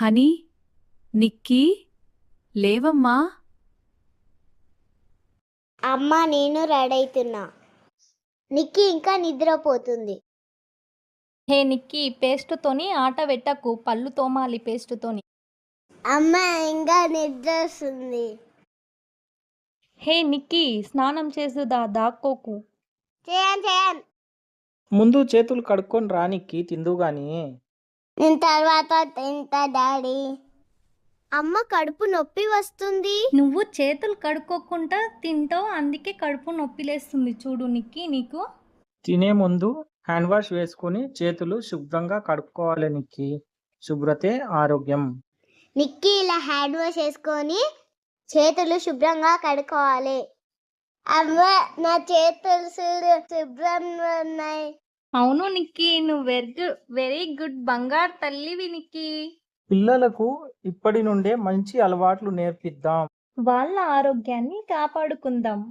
Honey, Nikki, లేవమ్మా. అమ్మ నేను రెడీ అవుతున్నా. నిక్కీ ఇంకా నిద్రపోతుంది. హే నిక్కీ, పేస్టుతోని ఆట పెట్టకు, పళ్ళు తోమాలి పేస్టుతోని. అమ్మ ఇంకా నిద్ర వస్తుంది. హే నిక్కీ, స్నానం చేసుదా, దాక్కోకు. చేయను. ముందు చేతులు కడుక్కొని రానికి తిందుగాని. నేను తర్వాత తింటా డాడీ. అమ్మ కడుపు నొప్పి వస్తుంది. నువ్వు చేతులు కడుక్కోకుండా తింటావు, అందుకే కడుపు నొప్పిలేస్తుంది చూడు నిక్కీ నీకు. తినే ముందు హ్యాండ్ వాష్ వేసుకొని చేతులు శుభ్రంగా కడుక్కోవాలి నిక్కి. శుభ్రతే ఆరోగ్యం. నిక్కీ ఇలా హ్యాండ్ వాష్ చేసుకొని చేతులు శుభ్రంగా కడుక్కోవాలి. అమ్మ నా చేతులు శుభ్రంగా ఉన్నాయి. అవును నిక్కీ, నువ్వు వెరీ గుడ్ బంగారు తల్లివి నిక్కీ. పిల్లలకు ఇప్పటి నుండే మంచి అలవాట్లు నేర్పిద్దాం. వాళ్ళ ఆరోగ్యాన్ని కాపాడుకుందాం.